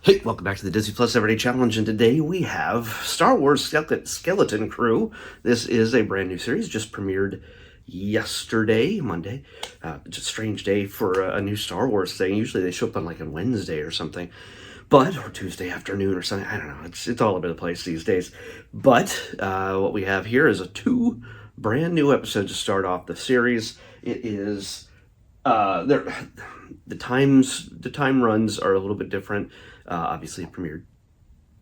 Hey, welcome back to the Disney Plus Everyday Challenge, and today we have Star Wars Skeleton Crew. This is a brand new series, just premiered yesterday, Monday. It's a strange day for a new Star Wars thing. Usually they show up on like a Wednesday or something, or Tuesday afternoon or something. I don't know. It's all over the place these days. But what we have here is two brand new episodes to start off the series. It is the time runs are a little bit different. Obviously, it premiered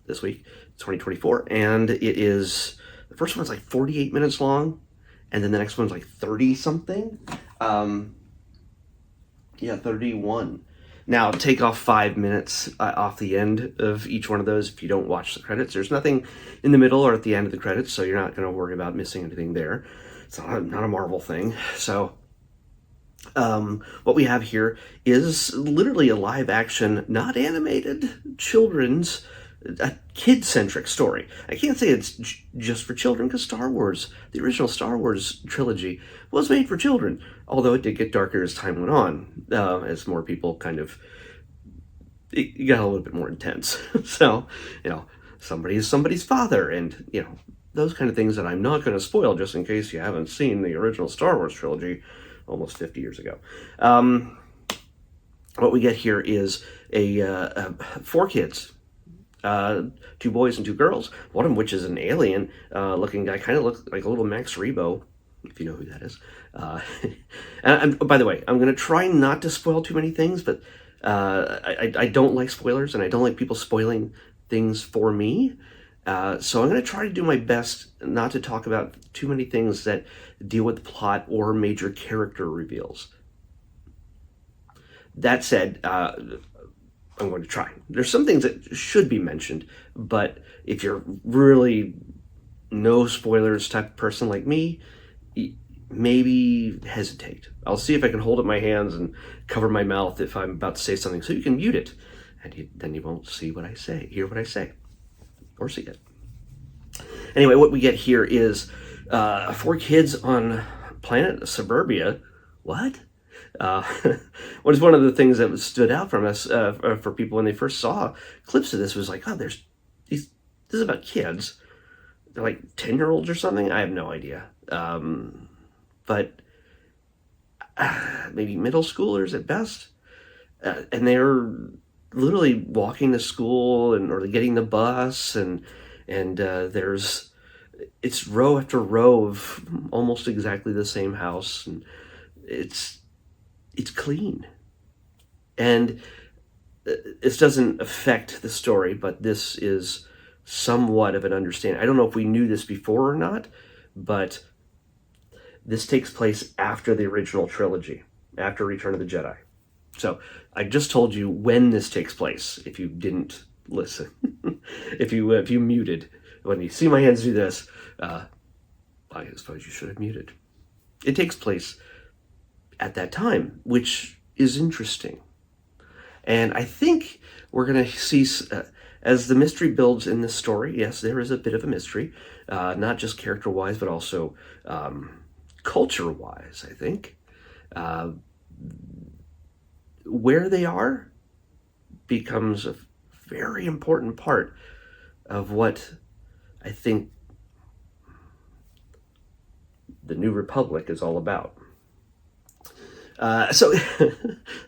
this week, 2024, and it is, the first one's like 48 minutes long, and then the next one's like 30 something. 31. Now, take off 5 minutes off the end of each one of those if you don't watch the credits. There's nothing in the middle or at the end of the credits, so you're not going to worry about missing anything there. It's not a Marvel thing. So what we have here is literally a live action, not animated, children's, a kid-centric story. I can't say it's just for children, because Star Wars, the original Star Wars trilogy, was made for children, although it did get darker as time went on, as more people it got a little bit more intense. So, somebody is somebody's father, and, those kind of things that I'm not going to spoil just in case you haven't seen the original Star Wars trilogy almost 50 years ago. What we get here is four kids, 2 boys and 2 girls, one of which is an alien looking guy, kind of looks like a little Max Rebo, if you know who that is. And by the way, I'm going to try not to spoil too many things, but I don't like spoilers, and I don't like people spoiling things for me. So I'm going to try to do my best not to talk about too many things that deal with the plot or major character reveals. That said, I'm going to try. There's some things that should be mentioned, but if you're really no spoilers type of person like me, maybe hesitate. I'll see if I can hold up my hands and cover my mouth if I'm about to say something, so you can mute it, and then you won't hear what I say. Or see it. Anyway, what we get here is 4 kids on planet Suburbia. What? What is one of the things that stood out from us for people when they first saw clips of this was like, oh, this is about kids. They're like 10-year-olds or something. I have no idea. But maybe middle schoolers at best. And they're literally walking to school or getting the bus, and it's row after row of almost exactly the same house, and it's clean, and this doesn't affect the story, but this is somewhat of an understanding. I don't know if we knew this before or not, but this takes place after the original trilogy, after Return of the Jedi. So I just told you when this takes place, if you didn't listen. if you muted. When you see my hands do this, I suppose you should have muted. It takes place at that time, which is interesting. And I think we're going to see, as the mystery builds in this story, yes, there is a bit of a mystery, not just character-wise, but also culture-wise, I think. Where they are becomes a very important part of what I think the New Republic is all about. So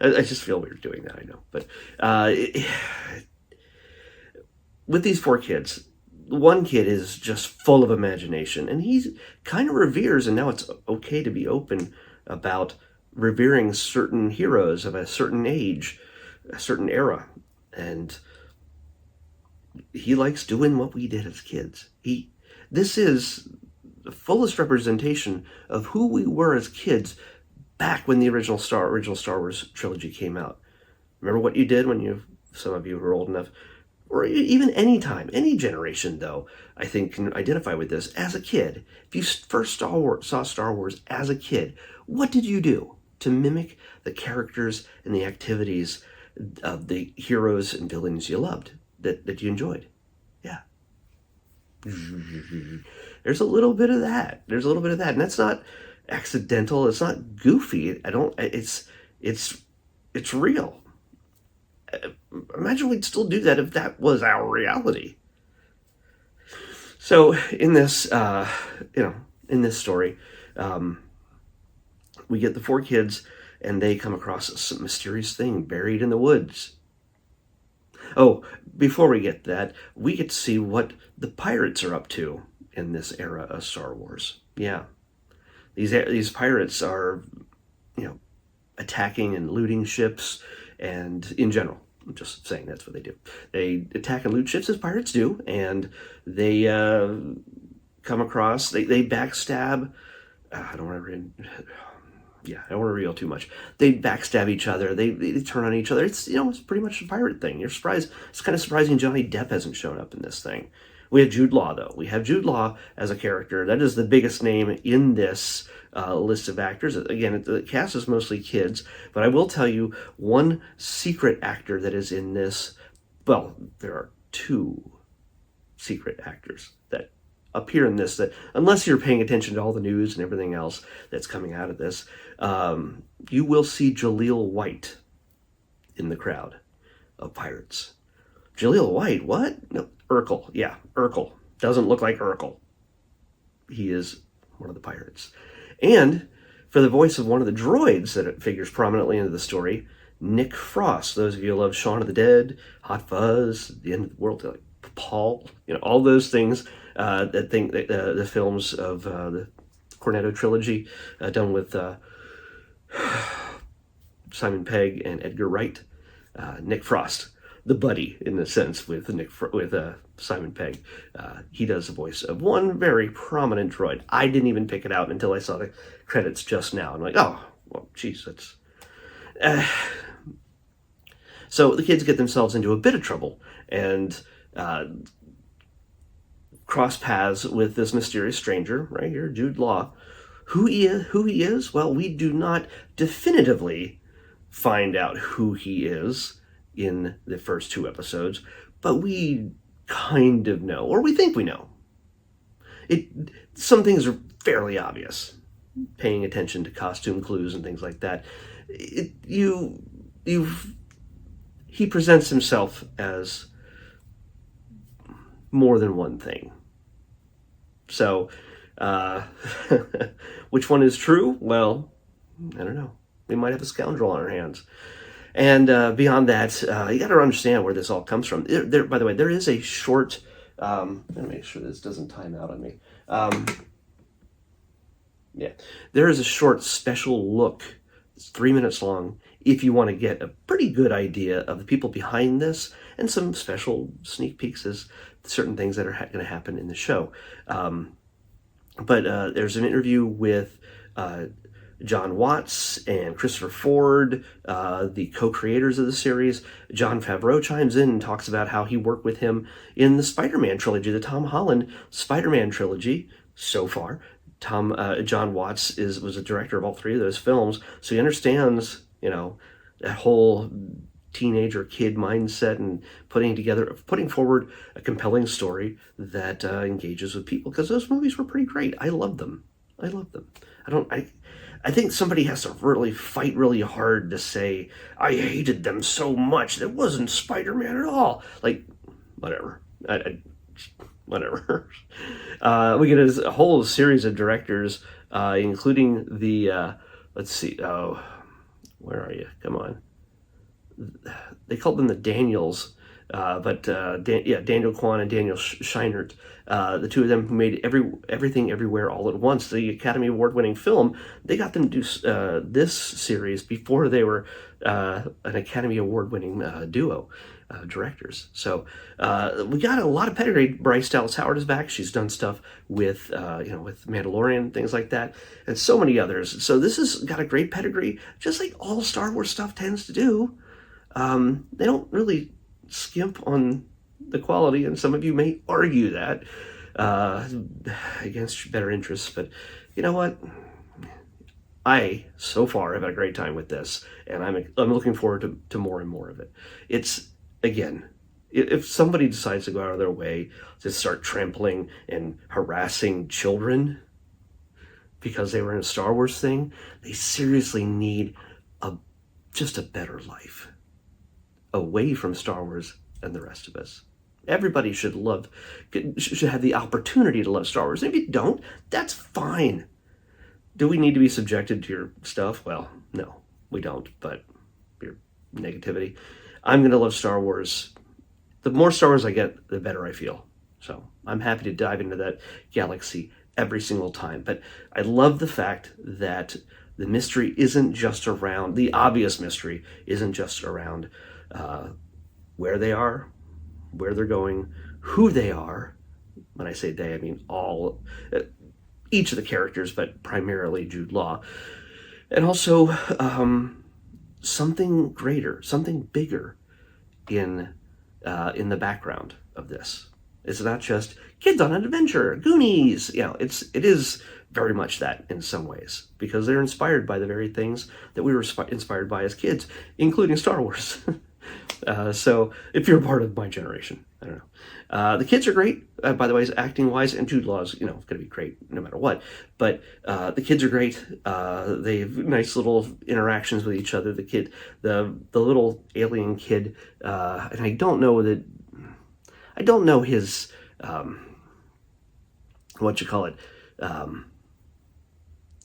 I just feel weird doing that, I know. But with these 4 kids, one kid is just full of imagination, and he kind of reveres, and now it's okay to be open about revering certain heroes of a certain age, a certain era, and he likes doing what we did as kids. This is the fullest representation of who we were as kids back when the original Star Wars trilogy came out. Remember what you did when some of you who are old enough, or even any time, any generation though, I think can identify with this. As a kid, if you first saw Star Wars as a kid, what did you do to mimic the characters and the activities of the heroes and villains you loved, that you enjoyed? Yeah. There's a little bit of that. And that's not accidental. It's not goofy. It's real. Imagine we'd still do that if that was our reality. So in this, in this story, um, we get the four kids, and they come across some mysterious thing buried in the woods. Oh, before we get that, we get to see what the pirates are up to in this era of Star Wars. Yeah, these pirates are, you know, attacking and looting ships, and in general, I'm just saying that's what they do. They attack and loot ships as pirates do, and they come across, they backstab. I don't want to. Yeah, I don't want to reveal too much. They backstab each other. They turn on each other. It's, it's pretty much a pirate thing. You're surprised. It's kind of surprising Johnny Depp hasn't shown up in this thing. We have Jude Law, though. We have Jude Law as a character. That is the biggest name in this list of actors. Again, the cast is mostly kids, but I will tell you one secret actor that is in this. Well, there are two secret actors that appear in this, that unless you're paying attention to all the news and everything else that's coming out of this, you will see Jaleel White in the crowd of pirates. Jaleel White, what? No, Urkel. Yeah, Urkel. Doesn't look like Urkel. He is one of the pirates. And for the voice of one of the droids that figures prominently into the story, Nick Frost. Those of you who love Shaun of the Dead, Hot Fuzz, The End of the World, like Paul, all those things, the films of the Cornetto trilogy done with Simon Pegg and Edgar Wright. Nick Frost, the buddy in a sense with Simon Pegg. He does the voice of one very prominent droid. I didn't even pick it out until I saw the credits just now. I'm like, oh, well, geez, that's... So the kids get themselves into a bit of trouble and cross paths with this mysterious stranger right here, Jude Law. Who he is? Well, we do not definitively find out who he is in the first two episodes, but we kind of know, or we think we know. Some things are fairly obvious. Paying attention to costume clues and things like that. He presents himself as more than one thing. So, which one is true? Well, I don't know. We might have a scoundrel on our hands. And beyond that, you got to understand where this all comes from. By the way, there is a short... let me make sure this doesn't time out on me. Yeah, there is a short special look. It's 3 minutes long. If you want to get a pretty good idea of the people behind this and some special sneak peeks as certain things that are going to happen in the show. But there's an interview with John Watts and Christopher Ford, the co-creators of the series. Jon Favreau chimes in and talks about how he worked with him in the Spider-Man trilogy, the Tom Holland Spider-Man trilogy so far. John Watts was a director of all three of those films, so he understands, that whole teenager kid mindset and putting forward a compelling story that engages with people, because those movies were pretty great. I love them. I think somebody has to really fight really hard to say, I hated them so much. That wasn't Spider-Man at all. Like, whatever. Whatever. We get a whole series of directors, including the, let's see, oh, where are you? Come on. They called them the Daniels, but Daniel Kwan and Daniel Scheinert, the two of them who made Everything Everywhere All at Once, the Academy Award-winning film. They got them to do this series before they were an Academy Award-winning duo. Directors. So we got a lot of pedigree. Bryce Dallas Howard is back. She's done stuff with with Mandalorian, things like that, and so many others. So this has got a great pedigree, just like all Star Wars stuff tends to do. They don't really skimp on the quality, and some of you may argue that against better interests, but you know what? I, so far, have had a great time with this, and I'm looking forward to more and more of it. It's, again, if somebody decides to go out of their way to start trampling and harassing children because they were in a Star Wars thing, they seriously need just a better life. away from Star Wars and the rest of us. Everybody should have the opportunity to love Star Wars. If you don't, that's fine. Do we need to be subjected to your stuff? Well, no, we don't, but your negativity. I'm going to love Star Wars. The more Star Wars I get, the better I feel. So I'm happy to dive into that galaxy every single time. But I love the fact that the mystery isn't just around, the obvious mystery isn't just around where they are, where they're going, who they are. When I say they, I mean each of the characters, but primarily Jude Law. And also something greater, something bigger in the background of this. It's not just kids on an adventure, Goonies. It is very much that in some ways, because they're inspired by the very things that we were inspired by as kids, including Star Wars. So if you're part of my generation, I don't know. The kids are great, by the way, acting wise, and Jude Law's, going to be great no matter what. But the kids are great. They have nice little interactions with each other. The little alien kid, and I don't know his,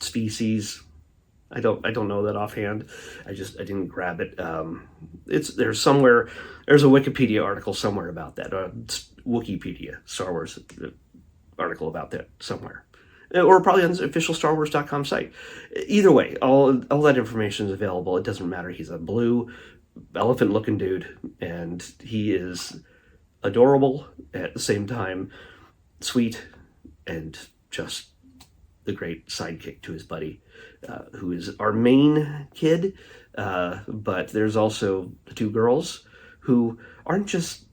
species. I don't know that offhand. I didn't grab it. There's a Wikipedia article somewhere about that. Wikipedia, Star Wars article about that somewhere. Or probably on the official StarWars.com site. Either way, all that information is available. It doesn't matter. He's a blue elephant-looking dude, and he is adorable at the same time, sweet, and just the great sidekick to his buddy, who is our main kid. But there's also the two girls who aren't just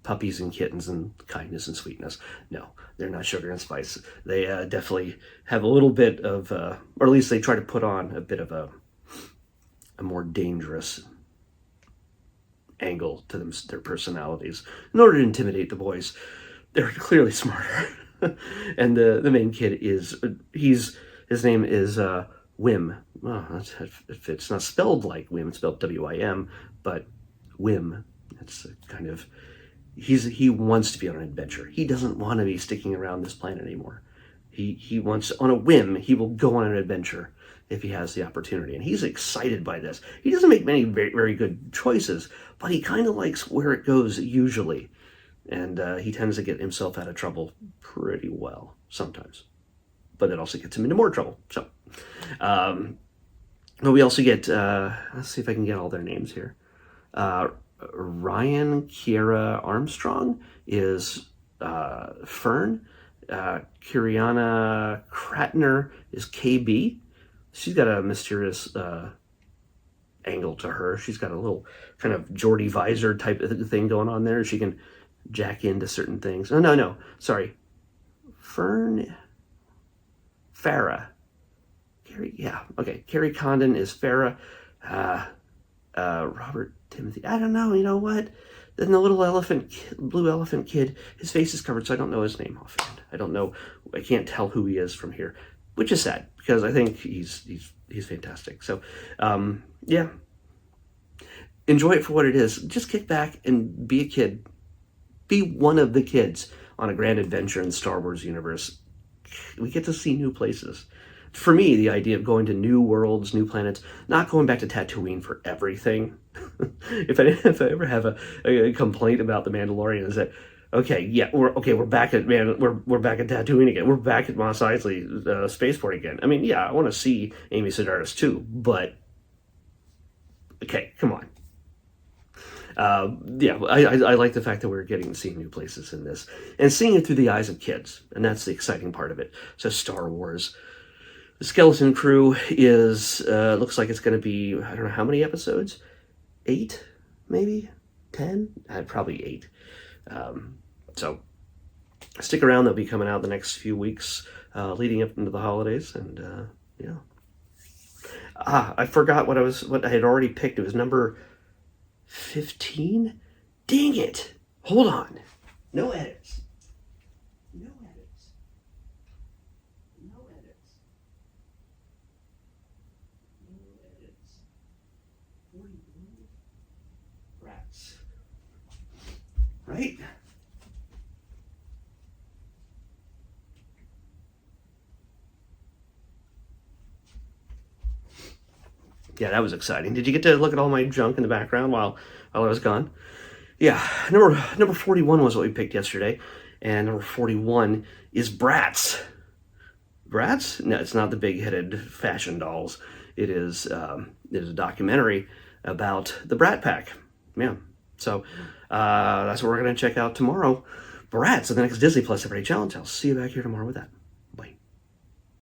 puppies and kittens and kindness and sweetness. No, they're not sugar and spice. They definitely have a little bit of, or at least they try to put on a bit of a more dangerous angle to their personalities in order to intimidate the boys. They're clearly smarter. And the main kid his name is Wim. Oh, it fits. Not spelled like Wim, it's spelled W-I-M, but Wim. It's kind of, he wants to be on an adventure. He doesn't want to be sticking around this planet anymore. He wants, on a whim, he will go on an adventure if he has the opportunity. And he's excited by this. He doesn't make many very, very good choices, but he kind of likes where it goes usually. And he tends to get himself out of trouble pretty well sometimes. But it also gets him into more trouble. So, but we also get, let's see if I can get all their names here. Ryan Kiera Armstrong is Fern. Kiriana Kratner is KB. She's got a mysterious angle to her. She's got a little kind of Geordie Visor type of thing going on there. She can jack into certain things. No. Sorry. Farah. Carrie Condon is Farah. Robert Timothy. I don't know. You know what? Then the little blue elephant kid, his face is covered, so I don't know his name offhand. I don't know. I can't tell who he is from here, which is sad because I think he's fantastic. So, yeah. Enjoy it for what it is. Just kick back and be a kid. Be one of the kids on a grand adventure in the Star Wars universe. We get to see new places. For me, the idea of going to new worlds, new planets, not going back to Tatooine for everything. if I ever have a complaint about The Mandalorian, is that we're back at we're back at Tatooine again. We're back at Mos Eisley spaceport again. I mean, yeah, I want to see Amy Sedaris too, but okay, come on. I like the fact that we're getting to see new places in this and seeing it through the eyes of kids, and that's the exciting part of it. So Star Wars. The Skeleton Crew is looks like it's going to be, I don't know how many episodes, 8 maybe 10, probably 8. So stick around. They'll be coming out the next few weeks leading up into the holidays, and yeah. I forgot what I had already picked. It was number 15? Dang it. Hold on. No edits. No edits. No edits. No edits. 41. right. Yeah, that was exciting. Did you get to look at all my junk in the background while I was gone? Yeah, number 41 was what we picked yesterday, and number 41 is Bratz. Bratz? No, it's not the big-headed fashion dolls. It is a documentary about the Brat Pack. Yeah, so that's what we're going to check out tomorrow. Bratz, the next Disney Plus Everyday Challenge. I'll see you back here tomorrow with that.